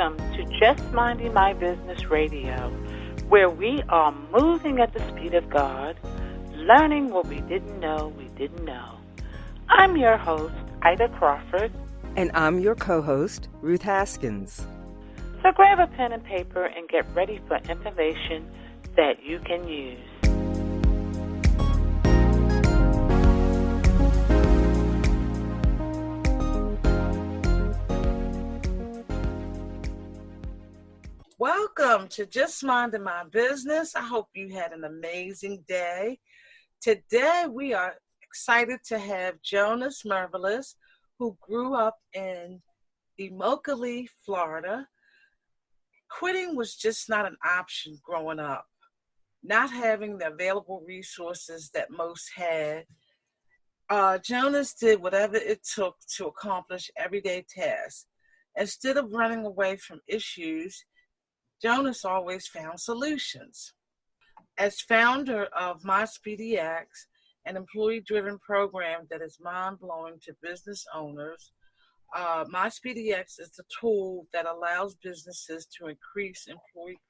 Welcome to Just Minding My Business Radio, where we are moving at the speed of God, learning what we didn't know we didn't know. I'm your host, Ida Crawford. And I'm your co-host, Ruth Haskins. So grab a pen and paper and get ready for information that you can use. Welcome to Just Minding My Business. I hope you had an amazing day. Today we are excited to have Jonas Mervelis, who grew up in Immokalee, Florida. Quitting was just not an option growing up. Not having the available resources that most had, Jonas did whatever it took to accomplish everyday tasks. Instead of running away from issues, Jonas always found solutions. As founder of SpeedyX, an employee-driven program that is mind-blowing to business owners, SpeedyX is the tool that allows businesses to increase employee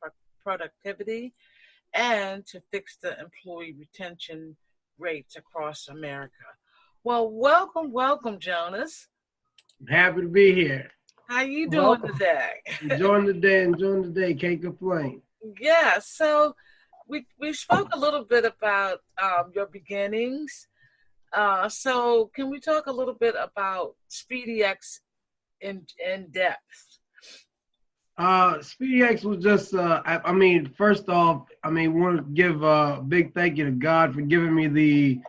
productivity and to fix the employee retention rates across America. Well, welcome, Jonas. I'm happy to be here. How you doing today? Enjoying the day, can't complain. Yeah, so we spoke a little bit about your beginnings. So can we talk a little bit about SpeedyX in depth? SpeedyX was just, first off, want to give a big thank you to God for giving me the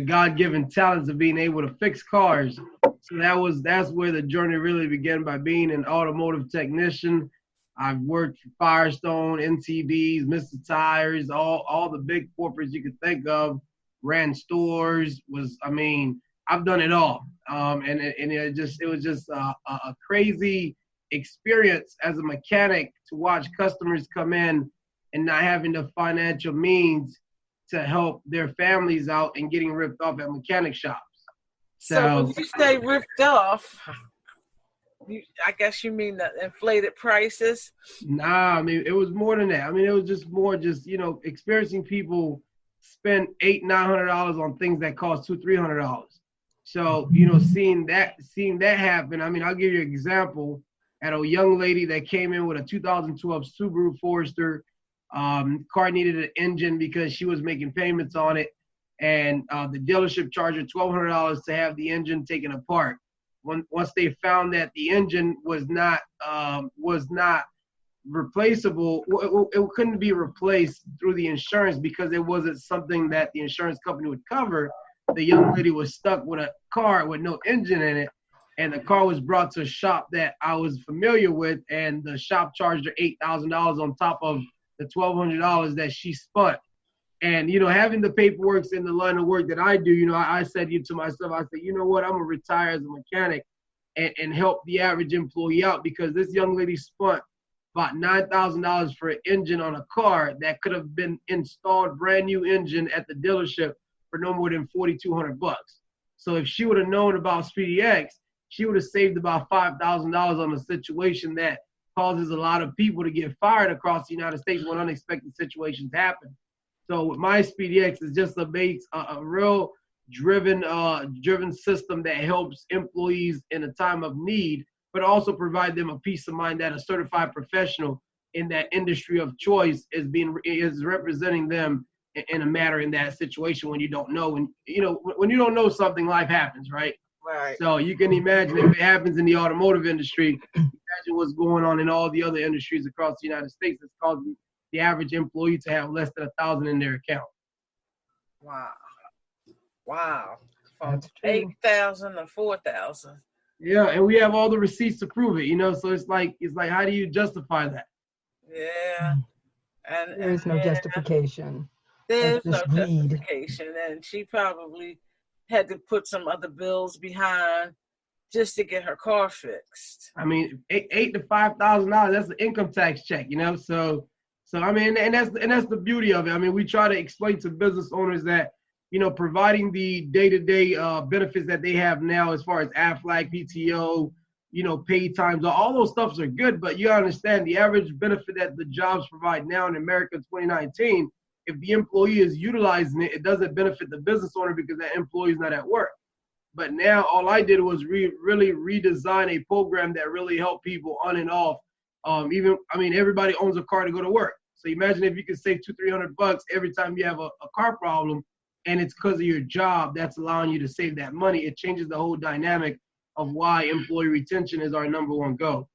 God-given talents of being able to fix cars. So that's where the journey really began, by being an automotive technician. I've worked for Firestone, MTVs, Mr. Tires, all the big corporates you could think of, ran stores, I've done it all. And it was just a crazy experience as a mechanic to watch customers come in and not having the financial means to help their families out and getting ripped off at mechanic shops. So when you say ripped off, I guess you mean the inflated prices? Nah, it was more than that. It was just more experiencing people spend $800-900 on things that cost $200-300. So, seeing that happen, I'll give you an example. At a young lady that came in with a 2012 Subaru Forester. Car needed an engine because she was making payments on it, and the dealership charged her $1,200 to have the engine taken apart. Once they found that the engine was not replaceable, it couldn't be replaced through the insurance because it wasn't something that the insurance company would cover. The young lady was stuck with a car with no engine in it, and the car was brought to a shop that I was familiar with, and the shop charged her $8,000 on top of the $1,200 that she spent. And, having the paperwork in the line of work that I do, I said to myself, you know what, I'm going to retire as a mechanic and help the average employee out, because this young lady spent about $9,000 for an engine on a car that could have been installed, brand new engine at the dealership for no more than $4,200. So if she would have known about SpeedyX, she would have saved about $5,000 on a situation that causes a lot of people to get fired across the United States when unexpected situations happen. So with SpeedyX, is just a real driven system that helps employees in a time of need, but also provide them a peace of mind that a certified professional in that industry of choice is representing them in a matter in that situation when you don't know. And when you don't know something, life happens, right? Right. So you can imagine if it happens in the automotive industry, imagine what's going on in all the other industries across the United States. It's causing the average employee to have less than $1,000 in their account. Wow. From 8,000 to 4,000. Yeah, and we have all the receipts to prove it, so it's like how do you justify that? Yeah. And there is no justification. There's no justification. And she probably had to put some other bills behind just to get her car fixed. $8,000 to $5,000, that's an income tax check, So and that's the beauty of it. We try to explain to business owners that, providing the day-to-day benefits that they have now as far as AFLAC, PTO, paid times. All those stuffs are good, but you understand the average benefit that the jobs provide now in America in 2019, if the employee is utilizing it, it doesn't benefit the business owner because that employee is not at work. But now all I did was really redesign a program that really helped people on and off. Everybody owns a car to go to work. So imagine if you could save $200-300 every time you have a car problem, and it's because of your job that's allowing you to save that money. It changes the whole dynamic of why employee retention is our number one goal.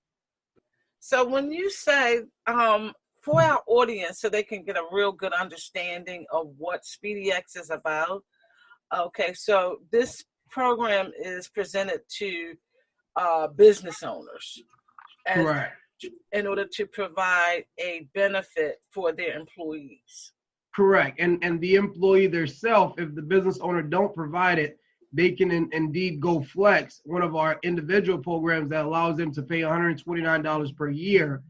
So when you say, for our audience, so they can get a real good understanding of what SpeedyX is about, okay, so this program is presented to business owners. Correct. In order to provide a benefit for their employees. Correct. And the employee themselves, if the business owner don't provide it, they can indeed go flex, one of our individual programs that allows them to pay $129 per year,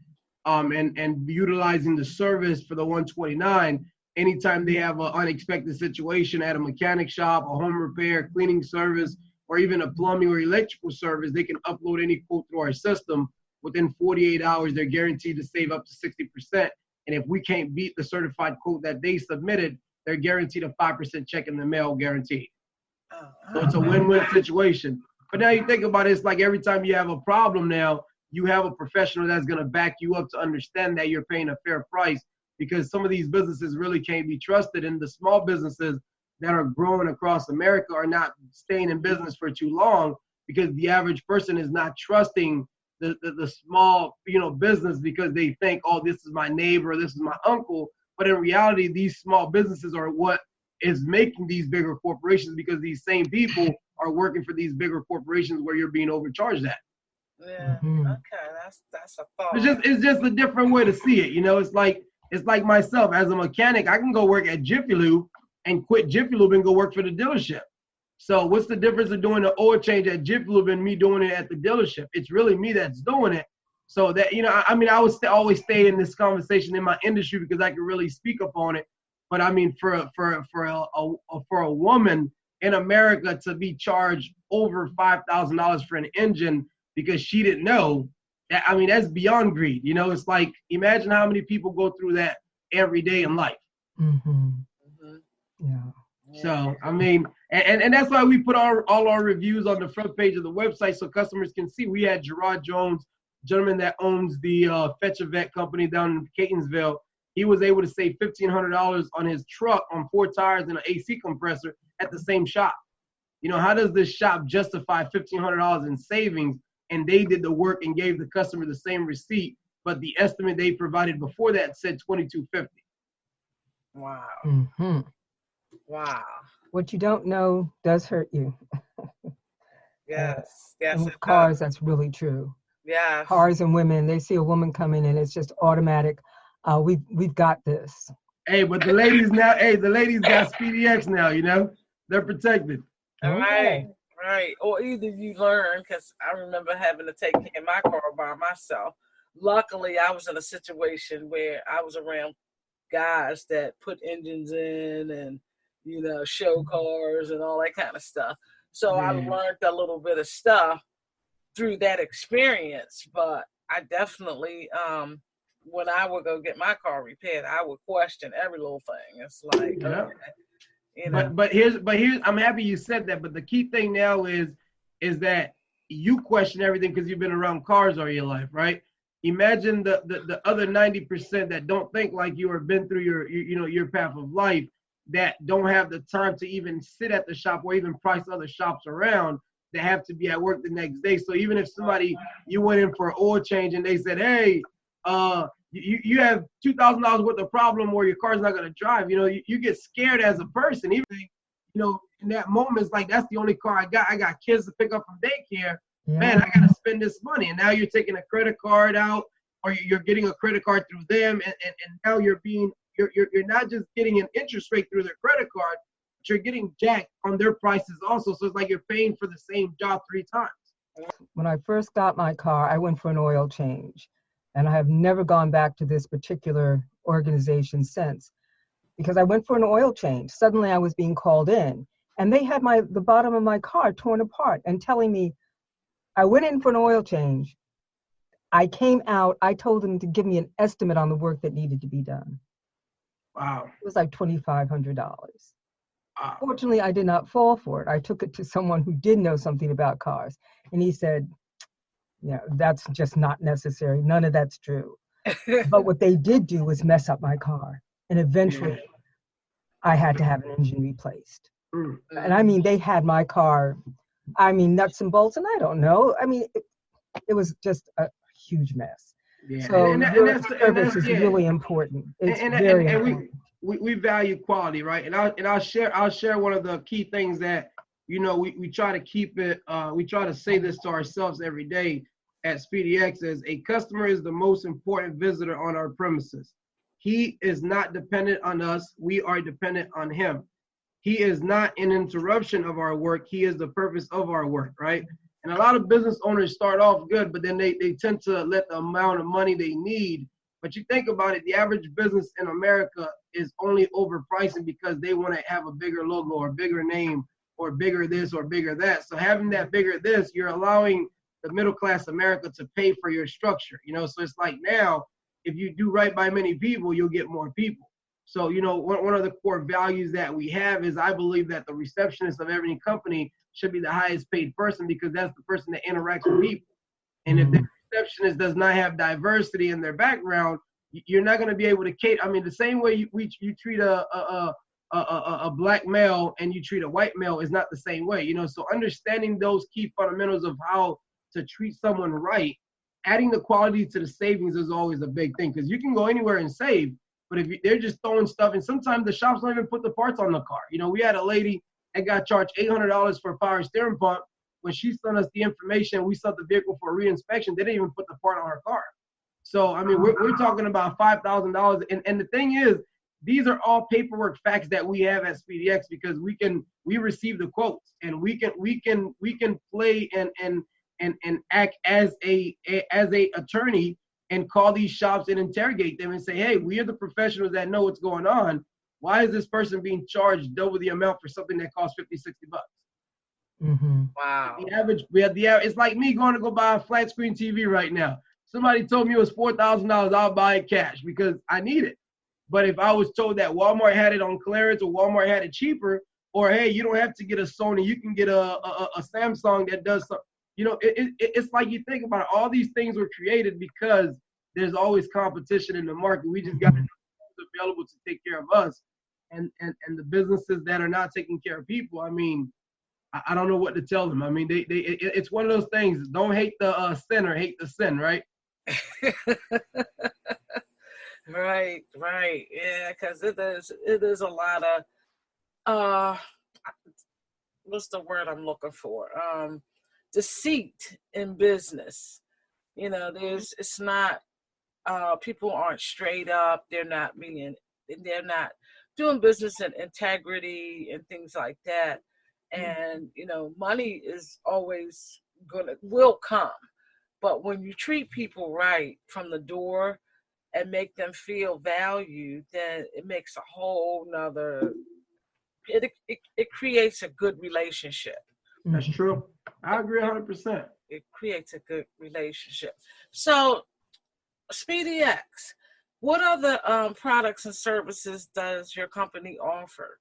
and utilizing the service for the $129 anytime they have an unexpected situation at a mechanic shop, a home repair, cleaning service, or even a plumbing or electrical service. They can upload any quote through our system. Within 48 hours, they're guaranteed to save up to 60%. And if we can't beat the certified quote that they submitted, they're guaranteed a 5% check in the mail guaranteed. So it's a win-win situation. But now you think about it, it's like every time you have a problem now, you have a professional that's going to back you up to understand that you're paying a fair price, because some of these businesses really can't be trusted. And the small businesses that are growing across America are not staying in business for too long because the average person is not trusting the small, business because they think, oh, this is my neighbor, this is my uncle. But in reality, these small businesses are what is making these bigger corporations, because these same people are working for these bigger corporations where you're being overcharged at. Yeah. Mm-hmm. Okay, that's a thought. It's just a different way to see it. It's like myself as a mechanic. I can go work at Jiffy Lube and quit Jiffy Lube and go work for the dealership. So what's the difference of doing the oil change at Jiffy Lube and me doing it at the dealership? It's really me that's doing it. So that, I would always stay in this conversation in my industry because I can really speak upon it. But I mean, for a woman in America to be charged over $5,000 for an engine because she didn't know, that's beyond greed. It's like, imagine how many people go through that every day in life. Mm-hmm. Mm-hmm. Yeah. So, and that's why we put all our reviews on the front page of the website so customers can see. We had Gerard Jones, gentleman that owns the Fetch a Vet company down in Catonsville. He was able to save $1,500 on his truck on 4 tires and an AC compressor at the same shop. How does this shop justify $1,500 in savings? And they did the work and gave the customer the same receipt, but the estimate they provided before that said $2,250. Wow. Mm-hmm. Wow. What you don't know does hurt you. Yes. And with cars, that's really true. Yeah. Cars and women, they see a woman coming in, it's just automatic. We've got this. Hey, but the ladies got SpeedyX now, they're protected. Okay. Right. Or either you learn, because I remember having to take care of my car by myself. Luckily, I was in a situation where I was around guys that put engines in and, show cars and all that kind of stuff. So I learned a little bit of stuff through that experience. But I definitely, when I would go get my car repaired, I would question every little thing. It's like, yeah. Okay, But here's I'm happy you said that. But the key thing now is that you question everything because you've been around cars all your life, right? Imagine the other 90% that don't think like you or been through your path of life, that don't have the time to even sit at the shop or even price other shops around, that have to be at work the next day. So even if you went in for an oil change and they said, hey, you have $2,000 worth of problem or your car's not going to drive, you get scared as a person. Even, in that moment, it's like, that's the only car I got. I got kids to pick up from daycare. Yeah. Man, I got to spend this money. And now you're taking a credit card out, or you're getting a credit card through them. And now you're not just getting an interest rate through their credit card, but you're getting jacked on their prices also. So it's like you're paying for the same job 3 times. When I first got my car, I went for an oil change. And I have never gone back to this particular organization since, because I went for an oil change. Suddenly I was being called in, and they had the bottom of my car torn apart and telling me, I went in for an oil change. I came out, I told them to give me an estimate on the work that needed to be done. Wow. It was like $2,500. Wow. Fortunately, I did not fall for it. I took it to someone who did know something about cars. And he said, that's just not necessary. None of that's true. But what they did do was mess up my car. And eventually I had to have an engine replaced. And I mean, they had my car, nuts and bolts, and I don't know. It was just a huge mess. Yeah. So And your that's service is really important. It's very important. We value quality, right? And I'll share one of the key things that we try to keep it. We try to say this to ourselves every day at SpeedyX: is a customer is the most important visitor on our premises. He is not dependent on us. We are dependent on him. He is not an interruption of our work. He is the purpose of our work, right? And a lot of business owners start off good, but then they tend to let the amount of money they need. But you think about it, the average business in America is only overpricing because they want to have a bigger logo or bigger name or bigger this or bigger that. So having that bigger this, you're allowing the middle class America to pay for your structure. So it's like now, if you do right by many people, you'll get more people. So, one of the core values that we have is I believe that the receptionist of every company should be the highest paid person, because that's the person that interacts with people. And if the receptionist does not have diversity in their background, you're not going to be able to cater. The same way you treat a black male and you treat a white male is not the same way. So understanding those key fundamentals of how to treat someone right, adding the quality to the savings is always a big thing, because you can go anywhere and save. But if they're just throwing stuff, and sometimes the shops don't even put the parts on the car. We had a lady that got charged $800 for a power steering pump. When she sent us the information, we sent the vehicle for re-inspection. They didn't even put the part on her car. So, we're talking about $5,000. And the thing is, these are all paperwork facts that we have at SpeedyX, because we receive the quotes, and we can play and act as a attorney and call these shops and interrogate them and say, hey, we are the professionals that know what's going on. Why is this person being charged double the amount for something that costs $50, $60? Mm-hmm. Wow. It's like me going to go buy a flat screen TV right now. Somebody told me it was $4,000, I'll buy it cash because I need it. But if I was told that Walmart had it on clearance, or Walmart had it cheaper, or hey, you don't have to get a Sony, you can get a Samsung that does something. It's like, you think about it, all these things were created because there's always competition in the market. We just got to know who's available to take care of us, and the businesses that are not taking care of people. I don't know what to tell them. It's one of those things. Don't hate the sinner, hate the sin, right? Right. Yeah, because it is a lot of what's the word I'm looking for? Deceit in business. It's not, people aren't straight up. They're not doing business in integrity and things like that. And, money is always will come. But when you treat people right from the door and make them feel valued, then it makes a whole nother, it creates a good relationship. That's true. I agree 100%. It creates a good relationship. So, SpeedyX, what other products and services does your company offer?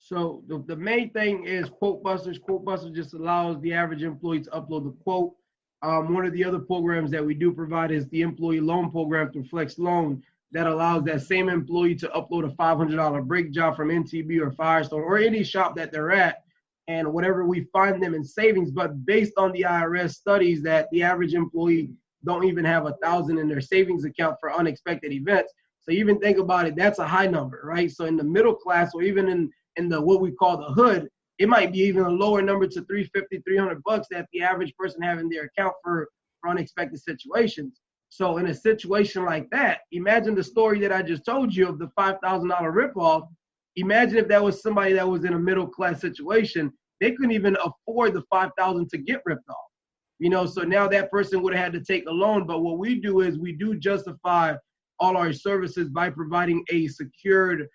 So the main thing is Quote Busters. Quote Busters just allows the average employee to upload the quote. One of the other programs that we do provide is the employee loan program through Flex Loan, that allows that same employee to upload a $500 brake job from NTB or Firestone or any shop that they're at, and whatever we find them in savings. But based on the IRS studies, that the average employee don't even have $1,000 in their savings account for unexpected events. So even think about it, that's a high number, right? So in the middle class, or even in the what we call the hood, it might be even a lower number to $350, $300 that the average person have in their account for unexpected situations. So in a situation like that, imagine the story that I just told you of the $5,000 ripoff. Imagine if that was somebody that was in a middle class situation. They couldn't even afford the $5,000 to get ripped off. So now that person would have had to take a loan. But what we do is we do justify all our services by providing a secured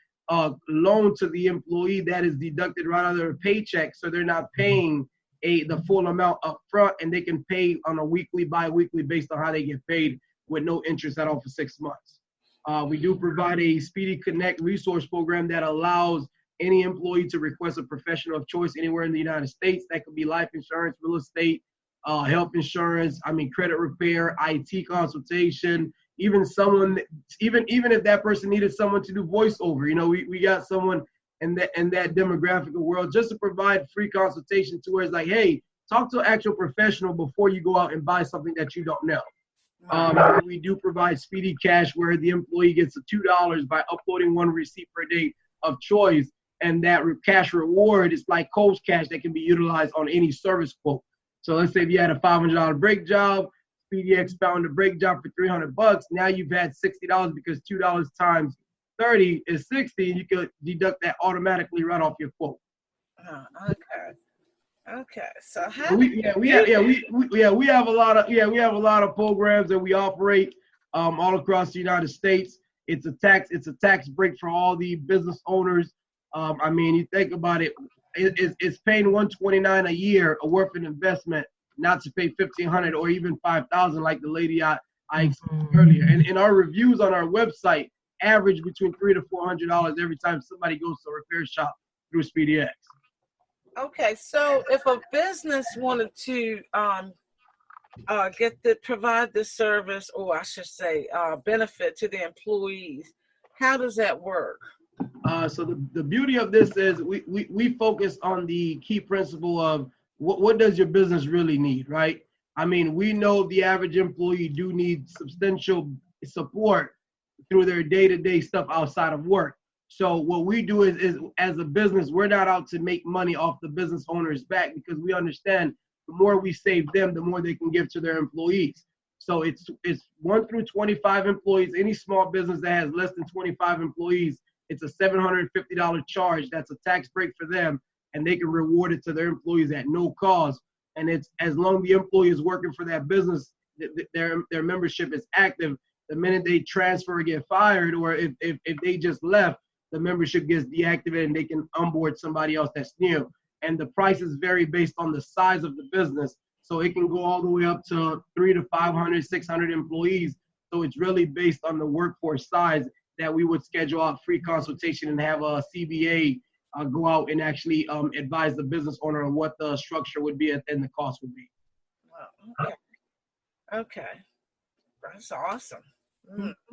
loan to the employee that is deducted right out of their paycheck, so they're not paying the full amount up front, and they can pay on a weekly, bi-weekly based on how they get paid with no interest at all for 6 months. We do provide a Speedy Connect resource program that allows any employee to request a professional of choice anywhere in the United States. That could be life insurance, real estate, health insurance, credit repair, IT consultation, even if that person needed someone to do voiceover. We got someone in that demographic world just to provide free consultation to where it's like, hey, talk to an actual professional before you go out and buy something that you don't know. We do provide Speedy Cash where the employee gets $2 by uploading one receipt per day of choice. And that cash reward is like Coach Cash that can be utilized on any service quote. So let's say if you had a $500 brake job, SpeedyX found a brake job for $300. Now you've had $60 because $2 times 30 is 60, and you could deduct that automatically right off your quote. Okay. So how we have a lot of programs that we operate all across the United States. It's a tax break for all the business owners. You think about it, it's paying $129 a year worth of investment, not to pay $1,500 or even $5,000 like the lady I explained earlier. And our reviews on our website average between $300 to $400 every time somebody goes to a repair shop through SpeedyX. Okay, so if a business wanted to provide this service, or I should say benefit to the employees, how does that work? So the beauty of this is we focus on the key principle of what does your business really need, right? We know the average employee do need substantial support through their day-to-day stuff outside of work. So what we do is as a business, we're not out to make money off the business owner's back, because we understand the more we save them, the more they can give to their employees. So it's 1 through 25 employees. Any small business that has less than 25 employees, it's a $750 charge. That's a tax break for them, and they can reward it to their employees at no cost. And it's as long as the employee is working for that business, their membership is active. The minute they transfer or get fired, or if they just left, the membership gets deactivated and they can onboard somebody else that's new. And the prices vary based on the size of the business. So it can go all the way up to 300 to 500, 600 employees. So it's really based on the workforce size that we would schedule out free consultation and have a CBA go out and actually advise the business owner on what the structure would be and the cost would be. Wow. Okay. That's awesome.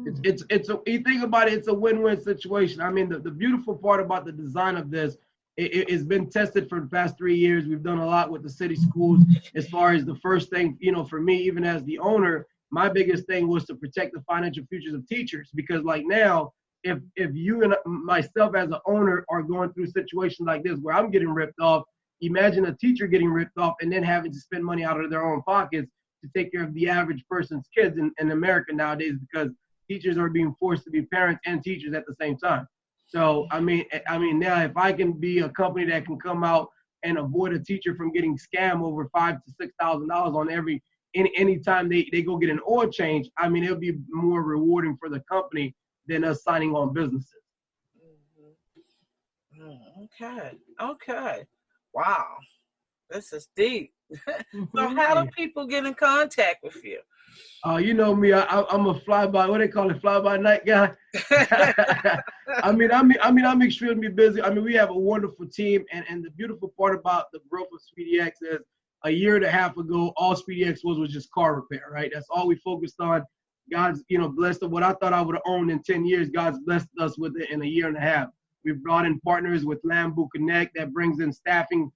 You think about it, it's a win-win situation. The beautiful part about the design of this, it's been tested for the past 3 years. We've done a lot with the city schools as far as the first thing, for me, even as the owner, my biggest thing was to protect the financial futures of teachers. Because like now, if you and myself as an owner are going through situations like this where I'm getting ripped off, imagine a teacher getting ripped off and then having to spend money out of their own pockets to take care of the average person's kids in America nowadays, because teachers are being forced to be parents and teachers at the same time. So, now if I can be a company that can come out and avoid a teacher from getting scammed over $5,000 to $6,000 on any time they go get an oil change, it'll be more rewarding for the company than us signing on businesses. Okay. Wow. This is deep. So how do people get in contact with you? You know me, I'm a fly-by-night guy. I'm extremely busy. We have a wonderful team, and the beautiful part about the growth of SpeedyX is a year and a half ago, all SpeedyX was just car repair, right? That's all we focused on. God's, blessed us. What I thought I would have owned in 10 years, God's blessed us with it in a year and a half. We've brought in partners with Lambu Connect that brings in staffing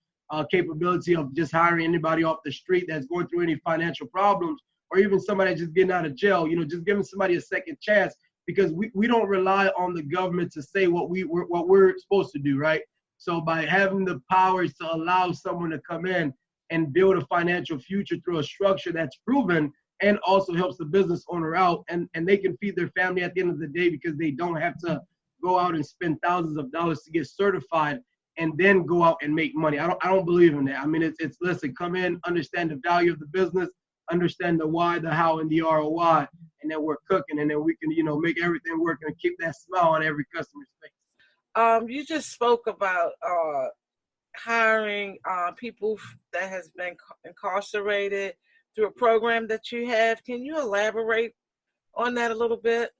capability of just hiring anybody off the street that's going through any financial problems, or even somebody just getting out of jail, just giving somebody a second chance, because we don't rely on the government to say what we're supposed to do, right? So by having the powers to allow someone to come in and build a financial future through a structure that's proven, and also helps the business owner out, and they can feed their family at the end of the day, because they don't have to go out and spend thousands of dollars to get certified and then go out and make money. I don't believe in that. It's listen, come in, understand the value of the business, understand the why, the how, and the ROI, and then we're cooking, and then we can, make everything work and keep that smile on every customer's face. You just spoke about hiring people that has been incarcerated through a program that you have. Can you elaborate on that a little bit?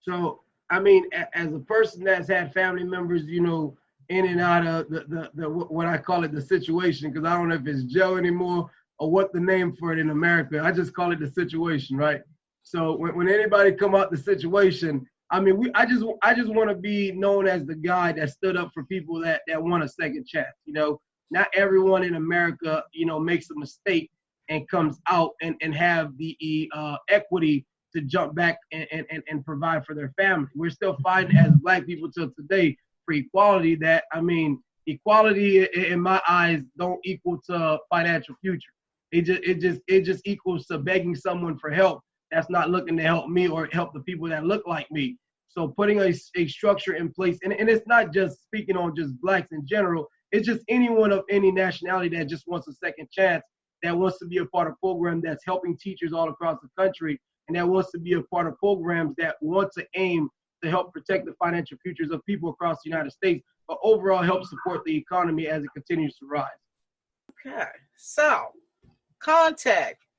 So, I mean, as a person that's had family members, you know, in and out of the what I call it, the situation, because I don't know if it's jail anymore or what the name for it in America. I just call it the situation, right? So when anybody come out the situation, I mean, I just want to be known as the guy that stood up for people that want a second chance. You know, not everyone in America, you know, makes a mistake and comes out and have the equity to jump back and provide for their family. We're still fighting as Black people till today for equality. That, I mean, equality in my eyes don't equal to financial future. It just equals to begging someone for help that's not looking to help me or help the people that look like me. So putting a structure in place, and it's not just speaking on just Blacks in general, it's just anyone of any nationality that just wants a second chance, that wants to be a part of program that's helping teachers all across the country, and that wants to be a part of programs that want to aim to help protect the financial futures of people across the United States, but overall help support the economy as it continues to rise. Okay, so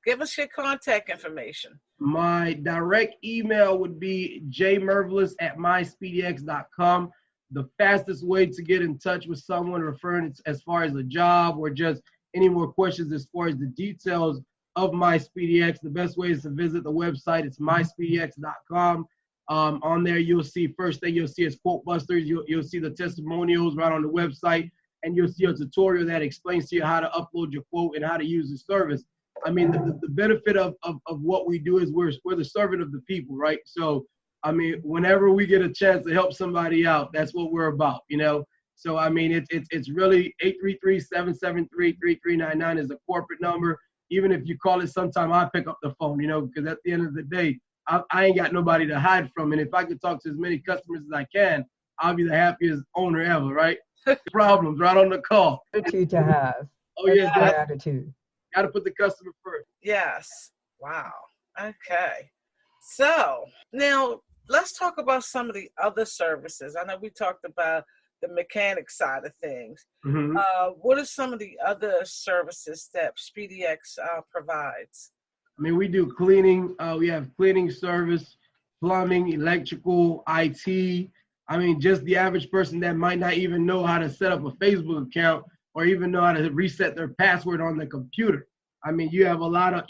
give us your contact information. My direct email would be jmervelous@myspeedyx.com. The fastest way to get in touch with someone referring as far as a job or just any more questions as far as the details of MySpeedyX, the best way is to visit the website. It's myspeedyx.com. On there, you'll see, first thing you'll see is Quote Busters. You'll see the testimonials right on the website, and you'll see a tutorial that explains to you how to upload your quote and how to use the service. I mean, the benefit of what we do is we're the servant of the people, right? So, I mean, whenever we get a chance to help somebody out, that's what we're about, you know? So, I mean, it's really 833-773-3399 is a corporate number. Even if you call it sometime, I pick up the phone, you know, because at the end of the day, I ain't got nobody to hide from. And if I could talk to as many customers as I can, I'll be the happiest owner ever, right? Problems right on the call. Attitude to have. Oh, yes. That attitude. Got to put the customer first. Yes. Wow. Okay. So now let's talk about some of the other services. I know we talked about the mechanic side of things. Mm-hmm. What are some of the other services that SpeedyX provides? I mean, we do cleaning. We have cleaning service, plumbing, electrical, IT. I mean, just the average person that might not even know how to set up a Facebook account or even know how to reset their password on the computer. I mean, you have a lot of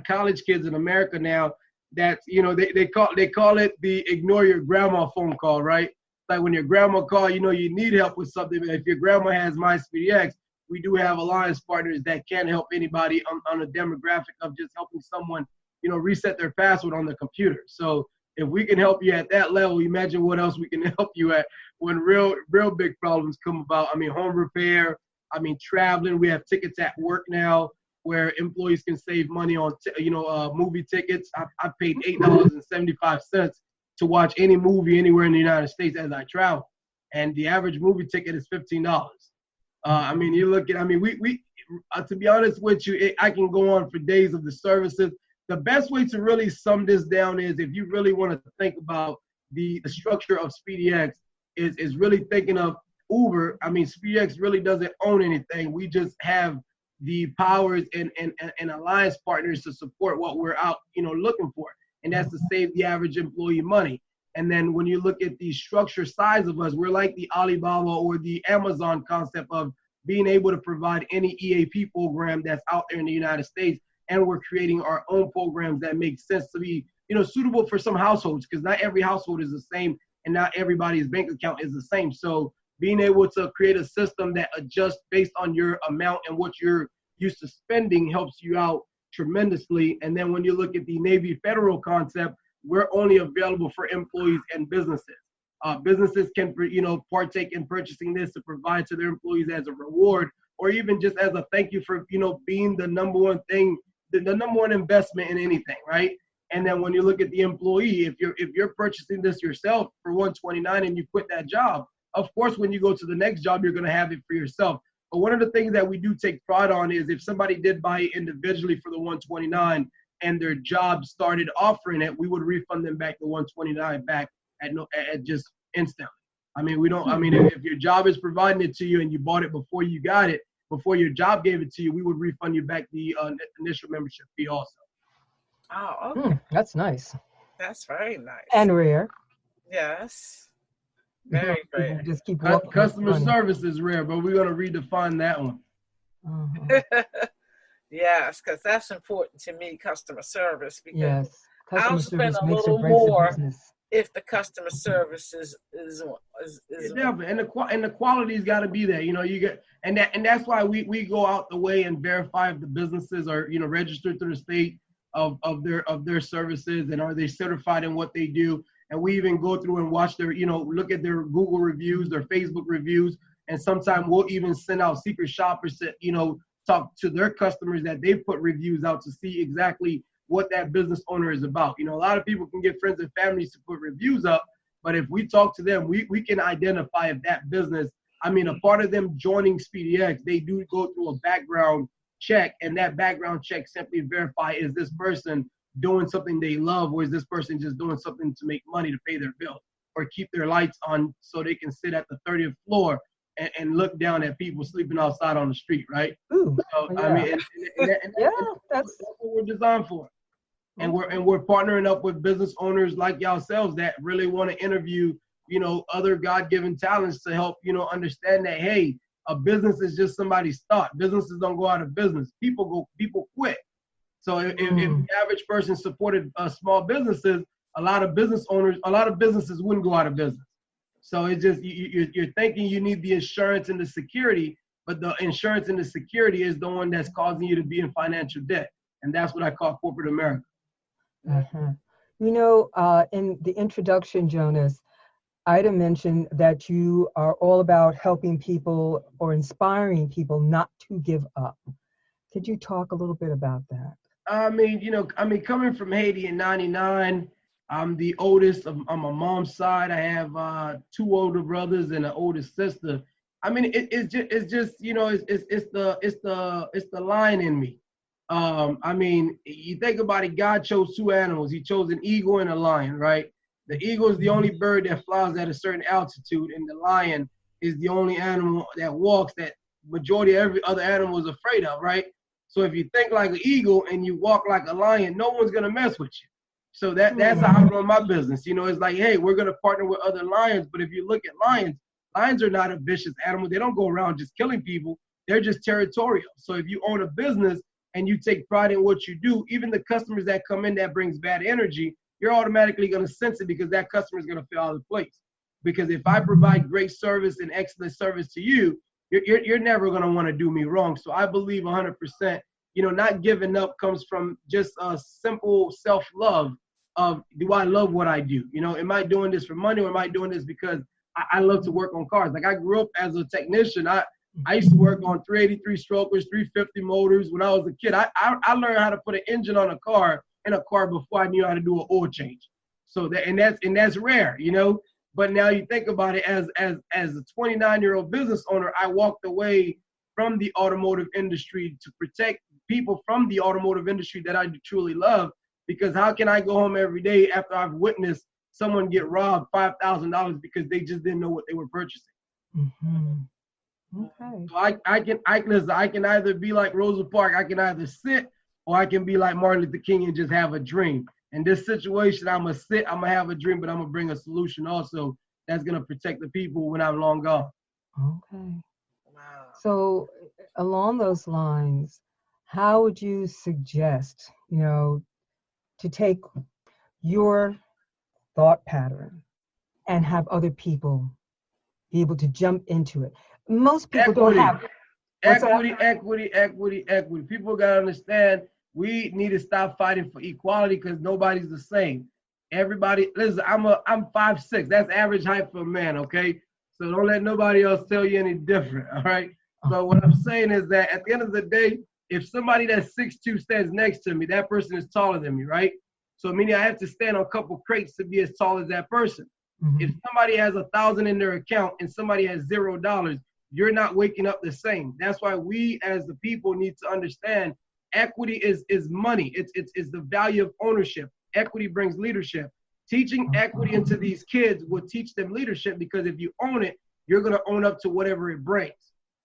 college kids in America now that, you know, they call it the ignore your grandma phone call, right? Like when your grandma call, you know, you need help with something. But if your grandma has MySpeedyX, we do have alliance partners that can help anybody on a demographic of just helping someone, you know, reset their password on the computer. So if we can help you at that level, imagine what else we can help you at when real big problems come about. I mean, home repair, I mean, traveling. We have tickets at work now where employees can save money on, movie tickets. I paid $8.75 to watch any movie anywhere in the United States as I travel. And the average movie ticket is $15. I mean, you look at, I mean, we to be honest with you, I can go on for days of the services. The best way to really sum this down is if you really want to think about the structure of SpeedyX is really thinking of Uber. I mean, SpeedyX really doesn't own anything. We just have the powers and alliance partners to support what we're out, you know, looking for. And that's to save the average employee money. And then when you look at the structure size of us, we're like the Alibaba or the Amazon concept of being able to provide any EAP program that's out there in the United States. And we're creating our own programs that make sense to be, you know, suitable for some households, because not every household is the same and not everybody's bank account is the same. So being able to create a system that adjusts based on your amount and what you're used to spending helps you out tremendously. And then when you look at the Navy Federal concept, we're only available for employees and businesses. Businesses can, you know, partake in purchasing this to provide to their employees as a reward, or even just as a thank you for, you know, being the number one thing, the number one investment in anything, right? And then when you look at the employee, if you're purchasing this yourself for $129 and you quit that job, of course, when you go to the next job, you're going to have it for yourself. But one of the things that we do take pride on is if somebody did buy it individually for the $129 and their job started offering it, we would refund them back the $129 back at just instantly. I mean, we don't. I mean, if your job is providing it to you and you bought it before you got it, before your job gave it to you, we would refund you back the initial membership fee also. Oh, okay. That's nice. That's very nice. And rare. Yes. Very People rare. just keep walking. Customer service is rare, but we're going to redefine that one. Yes, because that's important to me, customer service. Because yes, customer I'll spend service a makes little or breaks more a business. if the customer service is Definitely. And the quality's got to be there. You know, you get and that's why we go out the way and verify if the businesses are, you know, registered through the state of their services, and are they certified in what they do. And we even go through and watch their, you know, look at their Google reviews, their Facebook reviews, and sometimes we'll even send out secret shoppers to, you know, talk to their customers that they put reviews out to see exactly what that business owner is about. You know, a lot of people can get friends and families to put reviews up, but if we talk to them, we can identify if that business, I mean, a part of them joining SpeedyX, they do go through a background check, and that background check simply verify, is this person doing something they love, or is this person just doing something to make money to pay their bills or keep their lights on so they can sit at the 30th floor and look down at people sleeping outside on the street, right? Ooh, so yeah. I mean, that's what we're designed for. And we're partnering up with business owners like yourselves that really want to interview, you know, other God-given talents to help, you know, understand that, hey, a business is just somebody's thought. Businesses don't go out of business. People quit. So if the average person supported small businesses, a lot of businesses wouldn't go out of business. So it's just, you're thinking you need the insurance and the security, but the insurance and the security is the one that's causing you to be in financial debt. And that's what I call corporate America. You know, in the introduction, Jonas, Ida mentioned that you are all about helping people or inspiring people not to give up. Could you talk a little bit about that? I mean, coming from Haiti in '99, I'm the oldest on my mom's side. I have 2 older brothers and an older sister. I mean, it's just you know, it's the lion in me. I mean, you think about it, God chose 2 animals. He chose an eagle and a lion, right? The eagle is the only bird that flies at a certain altitude, and the lion is the only animal that walks that majority of every other animal is afraid of, right? So if you think like an eagle and you walk like a lion, no one's gonna mess with you. So that's how I run my business. You know, it's like, hey, we're gonna partner with other lions, but if you look at lions are not a vicious animal. They don't go around just killing people. They're just territorial. So if you own a business and you take pride in what you do, even the customers that come in that brings bad energy, you're automatically going to sense it because that customer is going to feel out of place. Because if I provide great service and excellent service to you, you're never going to want to do me wrong. So I believe 100%, you know, not giving up comes from just a simple self-love of, do I love what I do? You know, am I doing this for money, or am I doing this because I love to work on cars? Like, I grew up as a technician. I used to work on 383 strokers, 350 motors. When I was a kid, I learned how to put an engine on a car before I knew how to do an oil change. So that's rare, you know. But now you think about it, as a 29-year-old business owner, I walked away from the automotive industry to protect people from the automotive industry that I truly love. Because how can I go home every day after I've witnessed someone get robbed $5,000 because they just didn't know what they were purchasing? Okay. So I can either be like Rosa Parks, I can either sit, or I can be like Martin Luther King and just have a dream. In this situation, I'm going to sit, I'm going to have a dream, but I'm going to bring a solution also that's going to protect the people when I'm long gone. Okay. Wow. So along those lines, how would you suggest, you know, to take your thought pattern and have other people be able to jump into it? Most people don't have equity. People got to understand, we need to stop fighting for equality because nobody's the same. Everybody, listen, I'm 5'6". That's average height for a man, okay? So don't let nobody else tell you any different, all right? So what I'm saying is that at the end of the day, if somebody that's 6'2" stands next to me, that person is taller than me, right? So meaning I have to stand on a couple crates to be as tall as that person. If somebody has 1,000 in their account and somebody has $0, you're not waking up the same. That's why we as the people need to understand equity is money. It's the value of ownership. Equity brings leadership. Teaching equity into these kids will teach them leadership, because if you own it, you're going to own up to whatever it brings.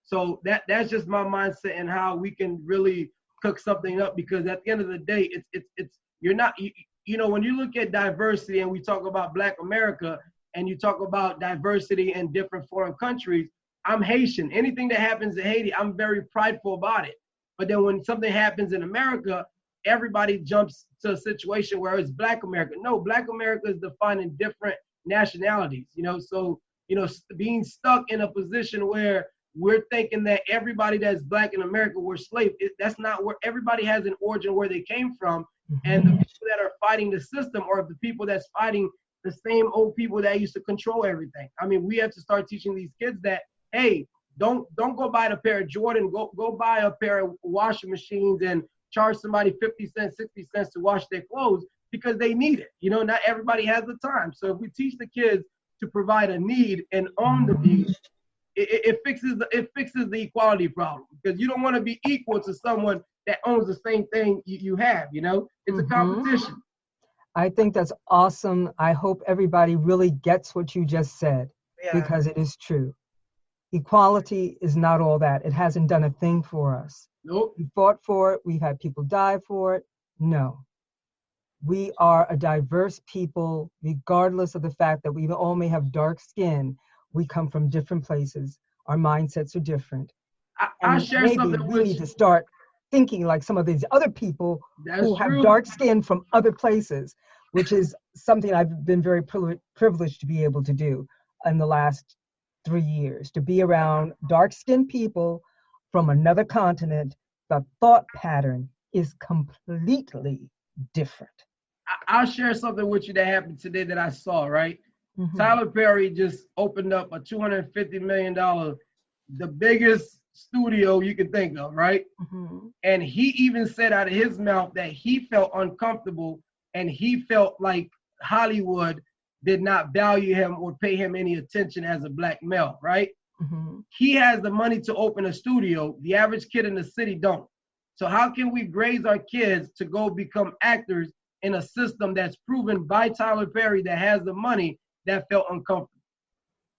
So that's just my mindset and how we can really cook something up, because at the end of the day, it's you're not, you know, when you look at diversity and we talk about Black America and you talk about diversity in different foreign countries, I'm Haitian. Anything that happens in Haiti, I'm very prideful about it. But then when something happens in America, everybody jumps to a situation where it's Black America. No, Black America is defined in different nationalities, you know? So, you know, being stuck in a position where we're thinking that everybody that's Black in America were slaves, that's not where everybody has an origin where they came from. And the people that are fighting the system are the people that's fighting the same old people that used to control everything. I mean, we have to start teaching these kids that, hey, don't go buy a pair of Jordan, go buy a pair of washing machines and charge somebody 50 cents, 60 cents to wash their clothes, because they need it. You know, not everybody has the time. So if we teach the kids to provide a need and own the need, it fixes the equality problem, because you don't want to be equal to someone that owns the same thing you have, you know? It's a competition. I think that's awesome. I hope everybody really gets what you just said, because it is true. Equality is not all that. It hasn't done a thing for us. Nope. We fought for it. We've had people die for it. No. We are a diverse people, regardless of the fact that we all may have dark skin. We come from different places. Our mindsets are different. I'll share maybe something we need to start thinking like some of these other people who have true. dark skin from other places, which is something I've been very privileged to be able to do in the last 3 years, to be around dark-skinned people from another continent. The thought pattern is completely different. I'll share something with you that happened today that I saw, right? Tyler Perry just opened up a $250 million, the biggest studio you could think of, right? And he even said out of his mouth that he felt uncomfortable and he felt like Hollywood did not value him or pay him any attention as a Black male, right? He has the money to open a studio. The average kid in the city don't. So how can we raise our kids to go become actors in a system that's proven by Tyler Perry that has the money that felt uncomfortable?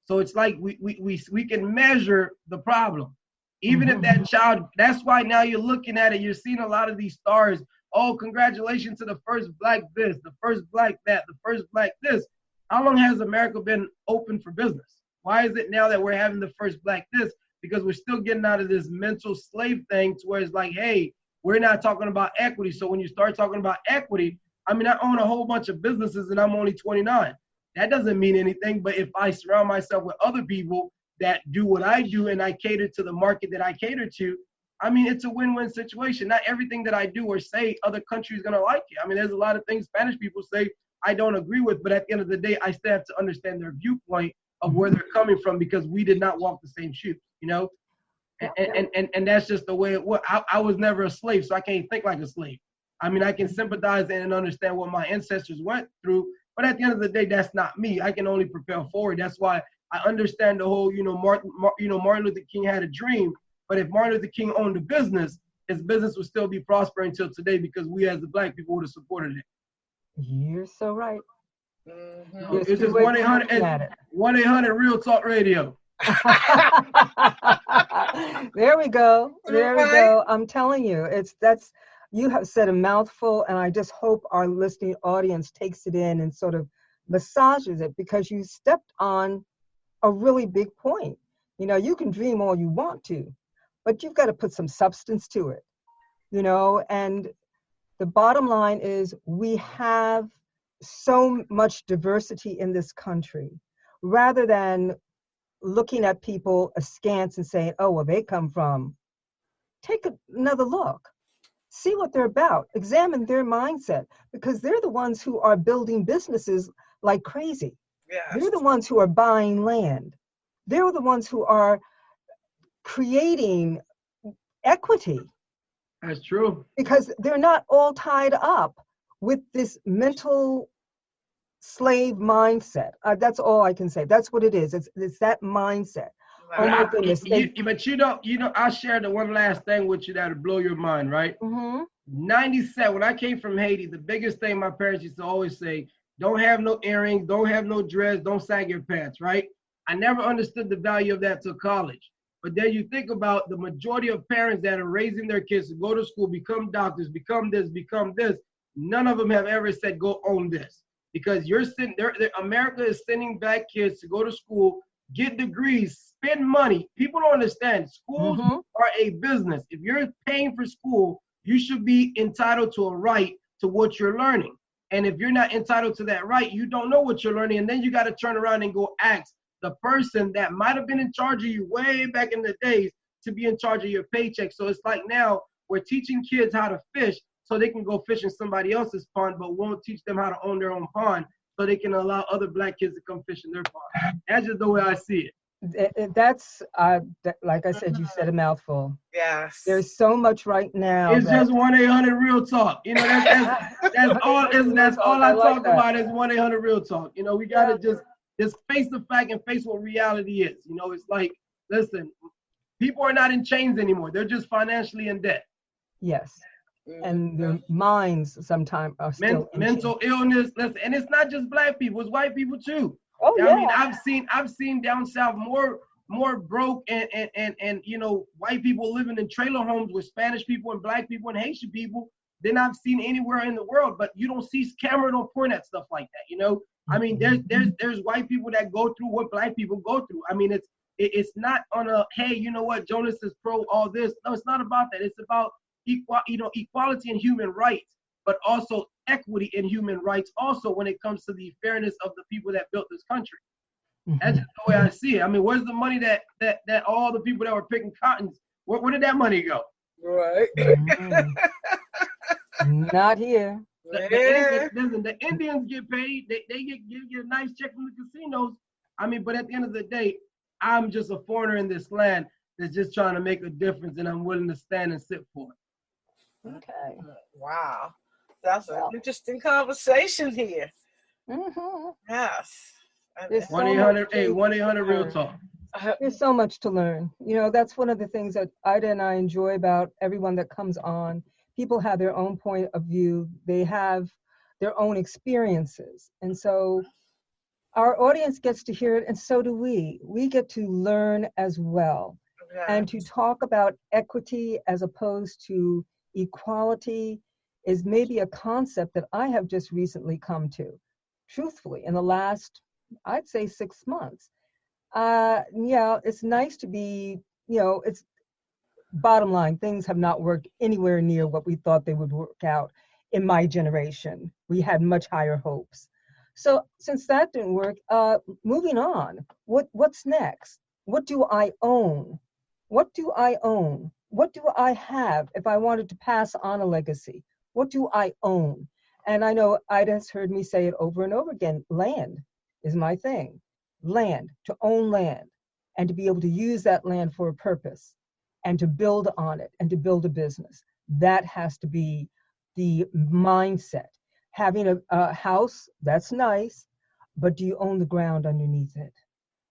So it's like we can measure the problem. Even if that child, that's why now you're looking at it, you're seeing a lot of these stars, oh, congratulations to the first Black this, the first Black that, the first Black this. How long has America been open for business? Why is it now that we're having the first Black this? Because we're still getting out of this mental slave thing to where it's like, hey, we're not talking about equity. So when you start talking about equity, I mean, I own a whole bunch of businesses and I'm only 29. That doesn't mean anything. But if I surround myself with other people that do what I do and I cater to the market that I cater to, I mean, it's a win-win situation. Not everything that I do or say other countries going to like it. I mean, there's a lot of things Spanish people say I don't agree with, but at the end of the day, I still have to understand their viewpoint of where they're coming from, because we did not walk the same shoes, you know? And that's just the way it was. I was never a slave, so I can't think like a slave. I mean, I can sympathize and understand what my ancestors went through, but at the end of the day, that's not me. I can only propel forward. That's why I understand the whole, Martin Luther King had a dream, but if Martin Luther King owned a business, his business would still be prospering until today, because we as the Black people would have supported it. You're so right. It's just 1-800 Real Talk Radio. There we go. There we go. I'm telling you, you have said a mouthful, and I just hope our listening audience takes it in and sort of massages it, because you stepped on a really big point. You know, you can dream all you want to, but you've got to put some substance to it, you know, and the bottom line is we have so much diversity in this country. Rather than looking at people askance and saying, oh, well, they come from, take another look. See what they're about. Examine their mindset, because they're the ones who are building businesses like crazy. Yes. They're the ones who are buying land. They're the ones who are creating equity. That's true. Because they're not all tied up with this mental slave mindset. That's all I can say. That's what it is. It's that mindset. Right. Oh my goodness. But I'll share the one last thing with you that'll blow your mind, right? 97, when I came from Haiti, the biggest thing my parents used to always say, don't have no earrings, don't have no dress, don't sag your pants, right? I never understood the value of that till college. But then you think about the majority of parents that are raising their kids to go to school, become doctors, become this, become this. None of them have ever said, go own this. Because you're sitting there, America is sending back kids to go to school, get degrees, spend money. People don't understand. Schools are a business. If you're paying for school, you should be entitled to a right to what you're learning. And if you're not entitled to that right, you don't know what you're learning. And then you got to turn around and go ask the person that might have been in charge of you way back in the days to be in charge of your paycheck. So it's like now we're teaching kids how to fish so they can go fish in somebody else's pond, but won't teach them how to own their own pond so they can allow other black kids to come fish in their pond. That's just the way I see it. That's, like I said, you said a mouthful. Yes. There's so much right now. It's just 1-800-REAL TALK. You know, that's all I talk about is 1-800-REAL TALK. You know, we got to just face the fact and face what reality is. You know, it's like, listen, people are not in chains anymore. They're just financially in debt. Yes. And their minds sometimes are still mental illness. Listen, and it's not just black people, it's white people too. Oh yeah. I mean, I've seen down south more broke and you know, white people living in trailer homes with Spanish people and black people and Haitian people than I've seen anywhere in the world. But you don't see camera don't point at stuff like that, you know. I mean, there's white people that go through what black people go through. I mean, it's not on a, hey, you know what, Jonas is pro all this. No, it's not about that. It's about equality and human rights, but also equity in human rights also when it comes to the fairness of the people that built this country. That's just the way I see it. I mean, where's the money that all the people that were picking cottons, where did that money go? Right. Not here. The Indians get paid. They get a nice check from the casinos. I mean, but at the end of the day, I'm just a foreigner in this land that's just trying to make a difference, and I'm willing to stand and sit for it. Okay. Wow. That's an interesting conversation here. Yes. 1-800-REAL TALK. There's so much to learn. You know, that's one of the things that Ida and I enjoy about everyone that comes on. People have their own point of view. They have their own experiences. And so our audience gets to hear it, and so do we. We get to learn as well. Yes. And to talk about equity as opposed to equality is maybe a concept that I have just recently come to, truthfully, in the last, I'd say 6 months. Yeah, it's nice to be, you know, it's bottom line, things have not worked anywhere near what we thought they would work out in my generation. We had much higher hopes. So since that didn't work, moving on, what's next? What do I own? What do I own? What do I have if I wanted to pass on a legacy? What do I own? And I know Ida has heard me say it over and over again, land is my thing. Land, to own land, and to be able to use that land for a purpose, and to build on it, and to build a business. That has to be the mindset. Having a house, that's nice, but do you own the ground underneath it?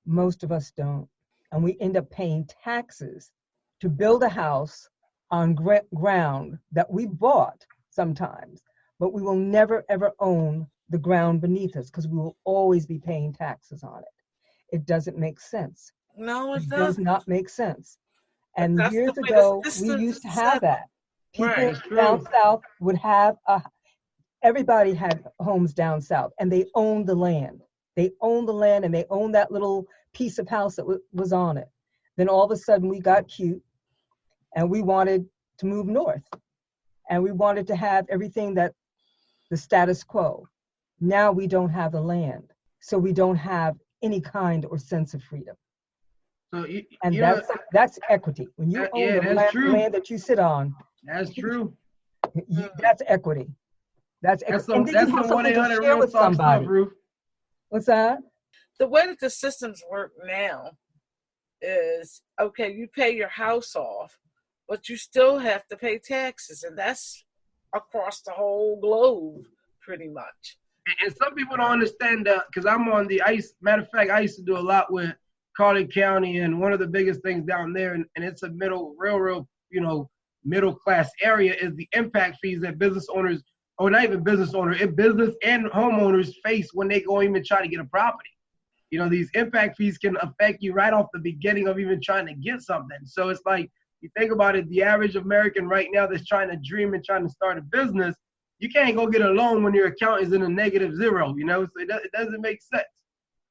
Most of us don't. And we end up paying taxes to build a house on ground that we bought sometimes, but we will never, ever own the ground beneath us because we will always be paying taxes on it. It doesn't make sense. No, it does not make sense. And That's years ago, we used to have that. People down south would have everybody had homes down south, and they owned the land. They owned the land, and they owned that little piece of house that was on it. Then all of a sudden, we got cute, and we wanted to move north, and we wanted to have everything that the status quo. Now we don't have the land, so we don't have any kind or sense of freedom. So that's equity. When you own the land that you sit on, that's true. That's equity. That's some 1-800-REAL TALK stuff, Ruth. What's that? The way that the systems work now is, okay, you pay your house off, but you still have to pay taxes, and that's across the whole globe, pretty much. And some people don't understand that, because I'm on the ICE. Matter of fact, I used to do a lot with Collin County, and one of the biggest things down there, and it's a real, middle class area, is the impact fees that business owners or not even business owner, if business and homeowners face when they go even try to get a property. You know, these impact fees can affect you right off the beginning of even trying to get something. So it's like, you think about it, the average American right now that's trying to dream and trying to start a business, you can't go get a loan when your account is in a -0, you know, so it doesn't make sense.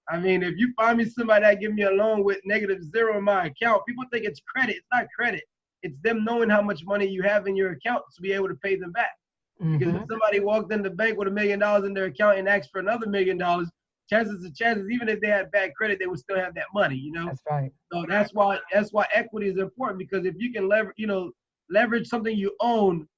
I mean, if you find me somebody that give me a loan with -0 in my account, people think it's credit. It's not credit. It's them knowing how much money you have in your account to be able to pay them back. Because if somebody walked in the bank with $1 million in their account and asked for another $1 million, chances, even if they had bad credit, they would still have that money, you know? That's right. So that's why equity is important, because if you can leverage something you own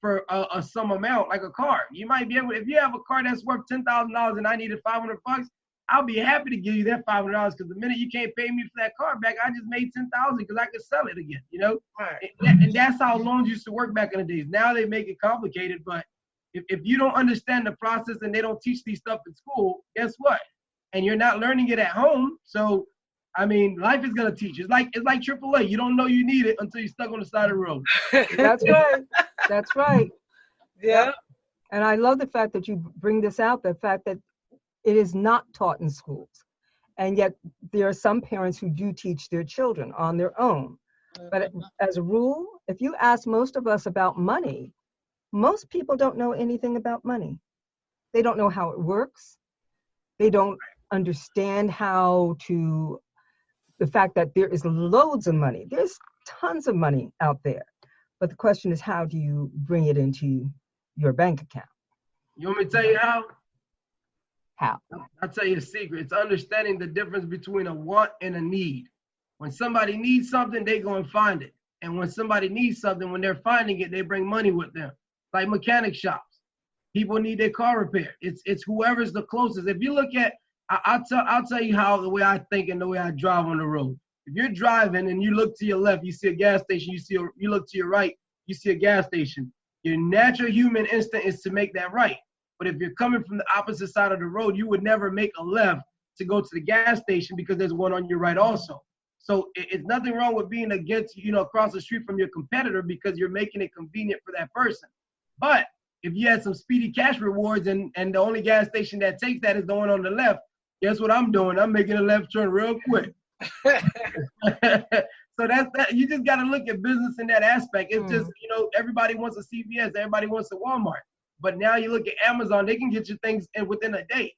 for a sum amount, like a car, you might be able, if you have a car that's worth $10,000 and I needed $500, I'll be happy to give you that $500, because the minute you can't pay me for that car back, I just made $10,000 because I could sell it again, you know? Right. And that's how loans used to work back in the days. Now they make it complicated, but if you don't understand the process and they don't teach these stuff in school, guess what? And you're not learning it at home. So, I mean, life is gonna teach. It's like AAA. You don't know you need it until you're stuck on the side of the road. That's right. That's right. Yeah. And I love the fact that you bring this out, the fact that it is not taught in schools. And yet there are some parents who do teach their children on their own. But as a rule, if you ask most of us about money, most people don't know anything about money. They don't know how it works. They don't understand the fact that there is loads of money. There's tons of money out there. But the question is, how do you bring it into your bank account? You want me to tell you how? How? I'll tell you a secret. It's understanding the difference between a want and a need. When somebody needs something, they go and find it. And when somebody needs something, when they're finding it, they bring money with them. Like mechanic shops. People need their car repaired. It's whoever's the closest. If you look at, I'll tell you how, the way I think and the way I drive on the road. If you're driving and you look to your left, you see a gas station. You look to your right, you see a gas station. Your natural human instinct is to make that right. But if you're coming from the opposite side of the road, you would never make a left to go to the gas station because there's one on your right also. So it's nothing wrong with being across the street from your competitor because you're making it convenient for that person. But if you had some speedy cash rewards and the only gas station that takes that is the one on the left, guess what I'm doing? I'm making a left turn real quick. So that's that. You just got to look at business in that aspect. It's just, everybody wants a CVS, everybody wants a Walmart. But now you look at Amazon, they can get you things within a day.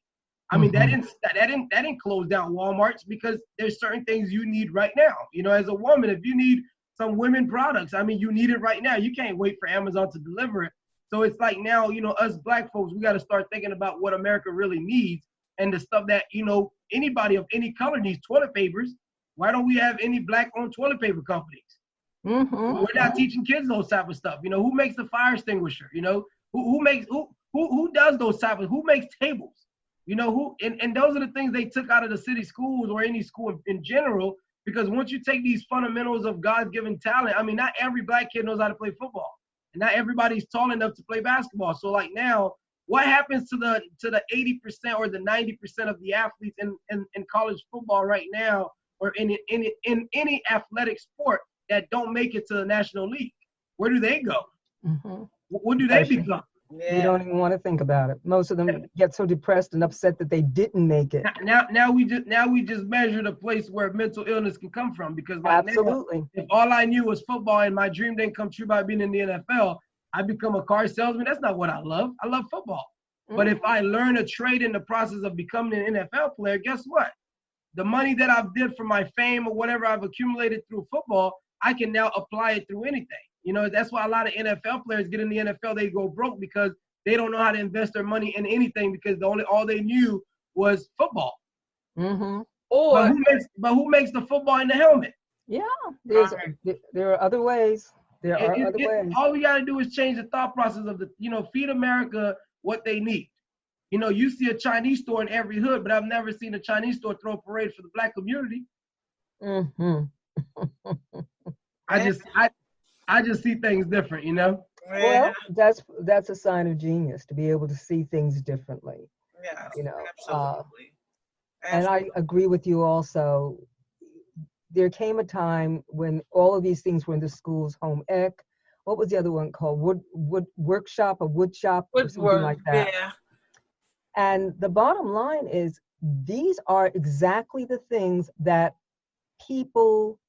I mean, that didn't close down Walmarts because there's certain things you need right now. As a woman, if you need some women products, I mean, you need it right now. You can't wait for Amazon to deliver it. So it's like now, us black folks, we got to start thinking about what America really needs and the stuff that, anybody of any color needs. Toilet papers. Why don't we have any black-owned toilet paper companies? We're not teaching kids those type of stuff. Who makes the fire extinguisher? Who does those type of, who makes tables? And those are the things they took out of the city schools or any school in general, because once you take these fundamentals of God's given talent, I mean, not every black kid knows how to play football. And not everybody's tall enough to play basketball. So like now, what happens to the 80% or the 90% of the athletes in college football right now, or in any athletic sport that don't make it to the National League? Where do they go? What do they become? Yeah. You don't even want to think about it. Most of them get so depressed and upset that they didn't make it. Now we just measure the place where mental illness can come from, because like absolutely, now, if all I knew was football and my dream didn't come true by being in the NFL, I become a car salesman. That's not what I love. I love football. But if I learn a trade in the process of becoming an NFL player, guess what? The money that I've did for my fame or whatever I've accumulated through football, I can now apply it through anything. That's why a lot of NFL players get in the NFL, they go broke because they don't know how to invest their money in anything because all they knew was football. Or but who makes the football in the helmet? Yeah, there are other ways. There are other ways. All we got to do is change the thought process of feed America what they need. You see a Chinese store in every hood, but I've never seen a Chinese store throw a parade for the black community. I just see things different, Well, that's a sign of genius, to be able to see things differently. Yeah, absolutely. And I agree with you also. There came a time when all of these things were in the school's home ec, what was the other one called? Wood workshop or wood shop or something like that. Yeah. And the bottom line is these are exactly the things that people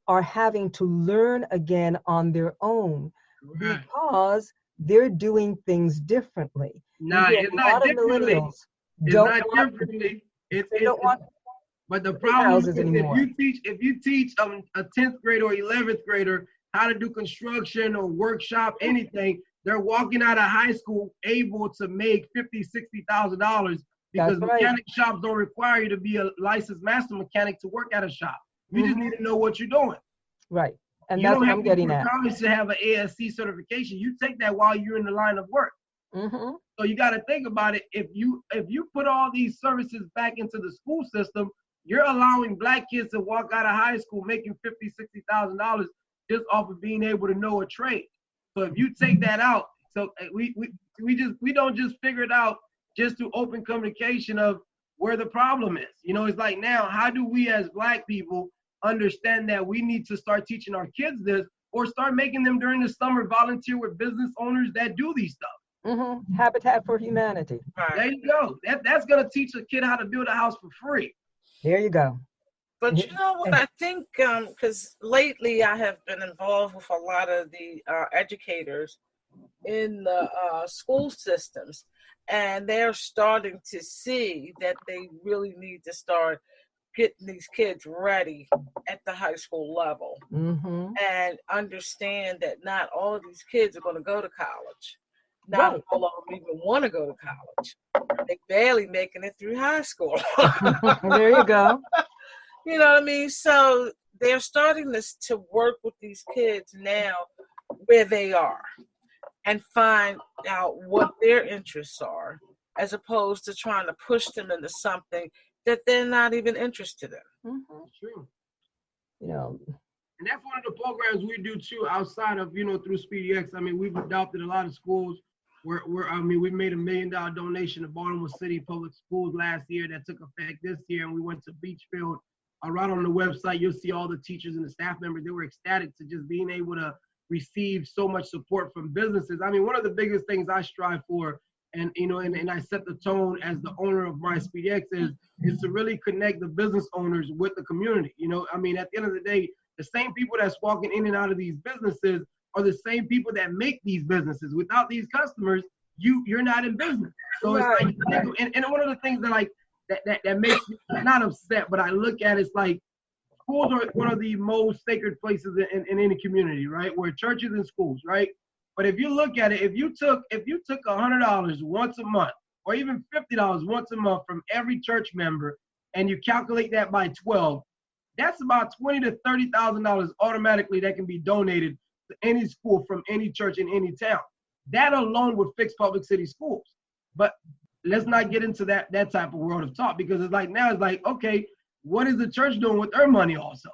are having to learn again on their own because they're doing things differently. Nah, it's not differently. It's not differently. But the problem is if you teach a 10th grader or 11th grader how to do construction or workshop, anything, they're walking out of high school able to make $50,000-$60,000 because mechanic shops don't require you to be a licensed master mechanic to work at a shop. You just need to know what you're doing. Right. And that's what I'm getting at. You don't have to have an ASC certification. You take that while you're in the line of work. So you got to think about it. If you put all these services back into the school system, you're allowing black kids to walk out of high school making $50,000-$60,000 just off of being able to know a trade. So if you take that out, so we don't just figure it out just through open communication of where the problem is. You know, it's like now, how do we as black people understand that we need to start teaching our kids this, or start making them during the summer volunteer with business owners that do these stuff? Habitat for Humanity. There you go. That's gonna teach a kid how to build a house for free. There you go. But you know what, I think, because lately I have been involved with a lot of the educators in the school systems, and they're starting to see that they really need to start getting these kids ready at the high school level and understand that not all of these kids are going to go to college. Not all of them even want to go to college. They're barely making it through high school. There you go. You know what I mean? So they're starting to work with these kids now where they are and find out what their interests are, as opposed to trying to push them into something that they're not even interested in. True. You know, and that's one of the programs we do too, outside of, you know, through SpeedyX. I mean, we've adopted a lot of schools where we made $1 million donation to Baltimore City Public Schools last year that took effect this year, and we went to Beachfield. Right on the website, you'll see all the teachers and the staff members. They were ecstatic to just being able to receive so much support from businesses. I mean, one of the biggest things I strive for, and you know, and I set the tone as the owner of my SpeedyX is to really connect the business owners with the community. You know, I mean, at the end of the day, the same people that's walking in and out of these businesses are the same people that make these businesses. Without these customers, you're not in business. So it's like, and one of the things that makes me not upset, but I look at it's like schools are one of the most sacred places in any community, right? Where churches and schools, right? But if you look at it, if you took $100 once a month, or even $50 once a month from every church member, and you calculate that by 12, that's about $20,000 to $30,000 automatically that can be donated to any school from any church in any town. That alone would fix public city schools. But let's not get into that type of world of talk, because it's like now it's like, okay, what is the church doing with their money also?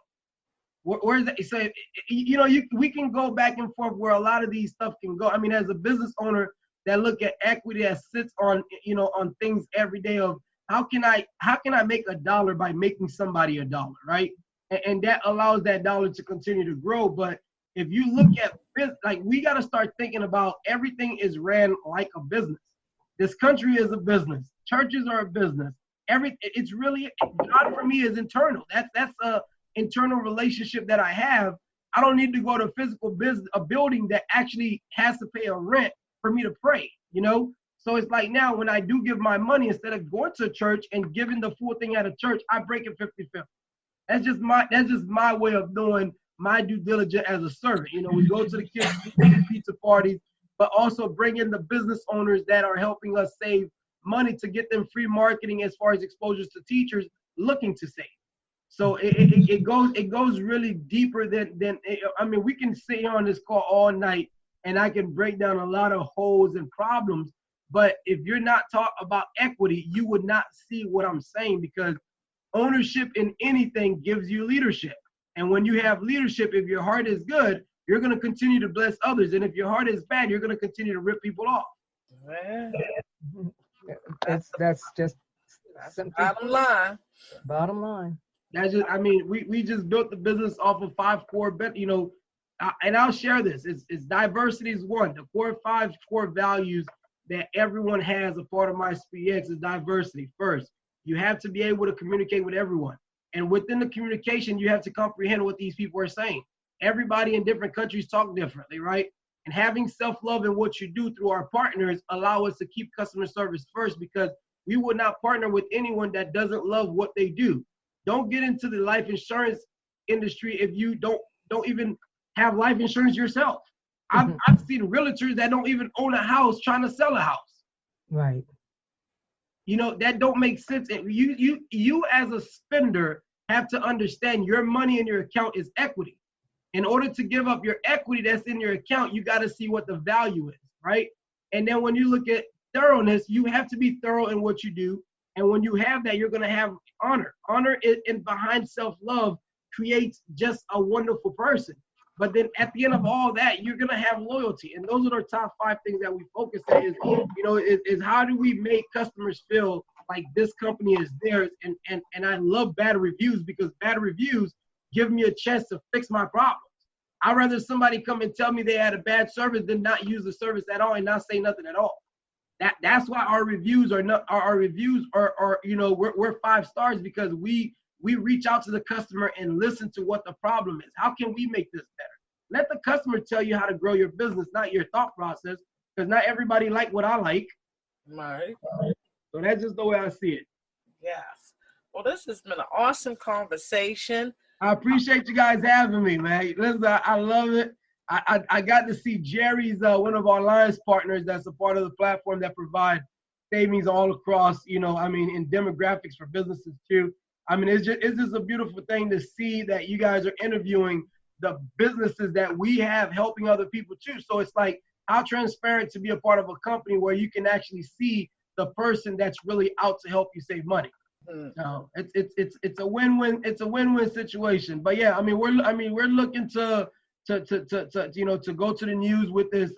Where is that? So, you know, we can go back and forth where a lot of these stuff can go. I mean, as a business owner that look at equity that sits on, you know, on things every day of how can I make $1 by making somebody $1, right? And that allows that dollar to continue to grow. But if you look at like, we got to start thinking about everything is ran like a business. This country is a business. Churches are a business. It's really, God for me is internal. That's a internal relationship that I have. I don't need to go to a physical business, a building that actually has to pay a rent for me to pray, you know? So it's like now when I do give my money, instead of going to church and giving the full thing at a church, I break it 50-50. That's just my way of doing my due diligence as a servant. You know, we go to the kids' pizza parties, but also bring in the business owners that are helping us save money to get them free marketing as far as exposures to teachers looking to save. So it goes really deeper than I mean, we can sit here on this call all night and I can break down a lot of holes and problems, but if you're not talking about equity, you would not see what I'm saying, because ownership in anything gives you leadership. And when you have leadership, if your heart is good, you're going to continue to bless others. And if your heart is bad, you're going to continue to rip people off. That's just bottom line. Bottom line. That's just, I mean, we just built the business off of 5 core, and I'll share this. It's diversity is one. The five core values that everyone has a part of my SpeedyX is diversity. First, you have to be able to communicate with everyone. And within the communication, you have to comprehend what these people are saying. Everybody in different countries talk differently, right? And having self-love in what you do through our partners allow us to keep customer service first, because we would not partner with anyone that doesn't love what they do. Don't get into the life insurance industry if you don't even have life insurance yourself. I've seen realtors that don't even own a house trying to sell a house. Right. You know, that don't make sense. You as a spender have to understand your money in your account is equity. In order to give up your equity that's in your account, you got to see what the value is, right? And then when you look at thoroughness, you have to be thorough in what you do. And when you have that, you're going to have honor. Honor and behind self-love creates just a wonderful person. But then at the end of all that, you're going to have loyalty. And those are our top 5 things that we focus on is how do we make customers feel like this company is theirs. And I love bad reviews, because bad reviews give me a chance to fix my problems. I'd rather somebody come and tell me they had a bad service than not use the service at all and not say nothing at all. That's why our reviews are not we're 5 stars, because we reach out to the customer and listen to what the problem is. How can we make this better? Let the customer tell you how to grow your business, not your thought process, because not everybody like what I like. Right. So that's just the way I see it. Yes. Well, this has been an awesome conversation. I appreciate you guys having me, man. Listen, I love it. I got to see Jerry's one of our alliance partners that's a part of the platform that provide savings all across, in demographics for businesses too. It's just a beautiful thing to see that you guys are interviewing the businesses that we have helping other people too. So it's like, how transparent to be a part of a company where you can actually see the person that's really out to help you save money. No, it's a win-win. It's a win-win situation. But yeah, we're looking to go to the news with this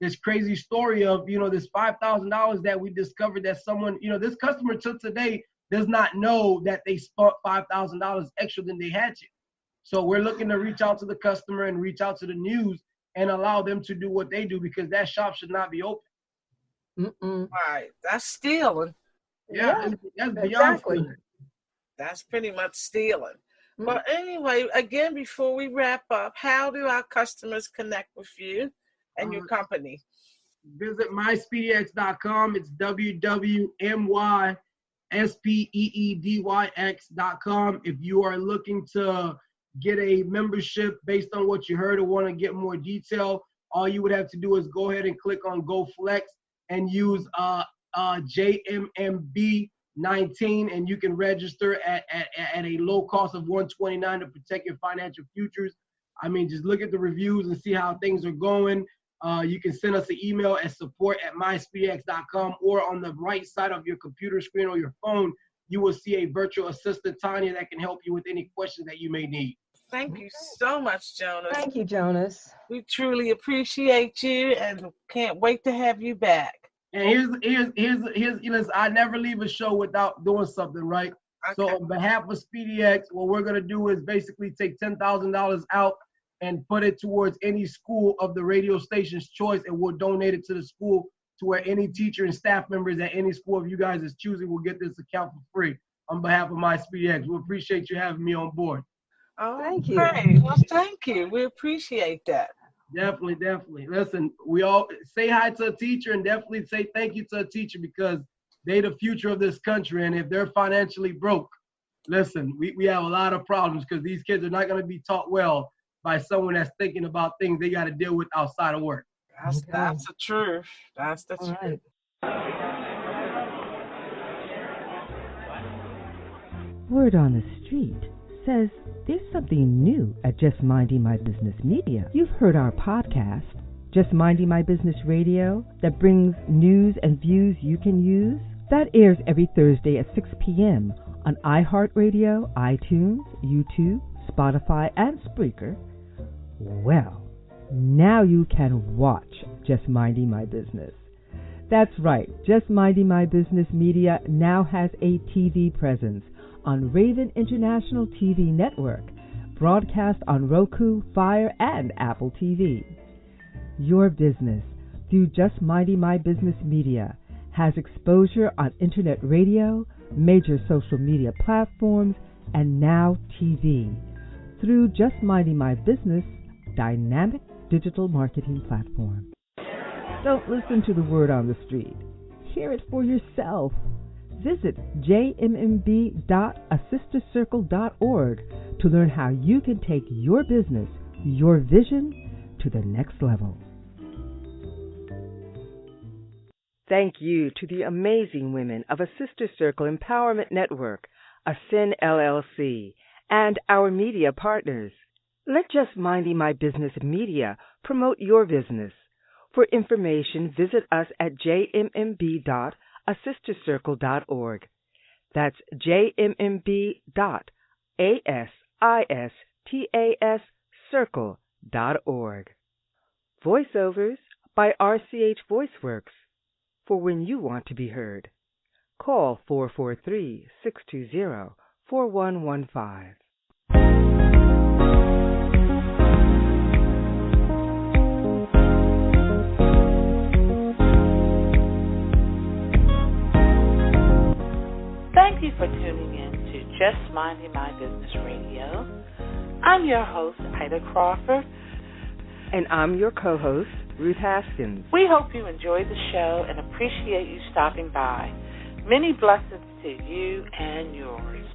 this crazy story of this $5,000 that we discovered that someone, this customer till today does not know that they spent $5,000 extra than they had to. So we're looking to reach out to the customer and reach out to the news and allow them to do what they do, because that shop should not be open. Right, that's stealing. Yeah, that's beyond exactly. stealing. That's pretty much stealing. But anyway, again, before we wrap up, how do our customers connect with you and your company? Visit myspeedyx.com. It's www.myspeedyx.com. If you are looking to get a membership based on what you heard or want to get more detail, all you would have to do is go ahead and click on Go Flex and use JMMB19, and you can register at a low cost of $129 to protect your financial futures. Just look at the reviews and see how things are going. You can send us an email at support@myspeedyx.com, or on the right side of your computer screen or your phone, you will see a virtual assistant, Tanya, that can help you with any questions that you may need. Thank you so much, Jonas. Thank you, Jonas. We truly appreciate you and can't wait to have you back. And here's I never leave a show without doing something, right? Okay. So on behalf of SpeedyX, what we're gonna do is basically take $10,000 out and put it towards any school of the radio station's choice, and we'll donate it to the school, to where any teacher and staff members at any school of you guys is choosing will get this account for free on behalf of my SpeedyX. We appreciate you having me on board. Oh, thank you. Great. Well, thank you. We appreciate that. Definitely. Listen, we all say hi to a teacher and definitely say thank you to a teacher, because they're the future of this country. And if they're financially broke, listen, we have a lot of problems, because these kids are not going to be taught well by someone that's thinking about things they got to deal with outside of work. That's the truth. That's the truth. Right. Word on the street says there's something new at Just Minding My Business Media. You've heard our podcast, Just Minding My Business Radio, that brings news and views you can use. That airs every Thursday at 6 p.m. on iHeartRadio, iTunes, YouTube, Spotify, and Spreaker. Well, now you can watch Just Minding My Business. That's right, Just Minding My Business Media now has a TV presence on Raven International TV Network, broadcast on Roku, Fire, and Apple TV. Your business, through Just Minding My Business Media, has exposure on internet radio, major social media platforms, and now TV through Just Minding My Business dynamic digital marketing platform. Don't listen to the word on the street. Hear it for yourself. Visit jmb.assistercircle.org to learn how you can take your business, your vision, to the next level. Thank you to the amazing women of A Sister Circle Empowerment Network, ASCEN LLC, and our media partners. Let Just Minding My Business Media promote your business. For information, visit us at jmb.assistercircle.org. That's jmb.assistercircle.org. Voiceovers by RCH VoiceWorks. For when you want to be heard. Call 443-620-4115. Thank you for tuning in to Just Minding My Business Radio. I'm your host, Ida Crawford. And I'm your co-host, Ruth Haskins. We hope you enjoyed the show and appreciate you stopping by. Many blessings to you and yours.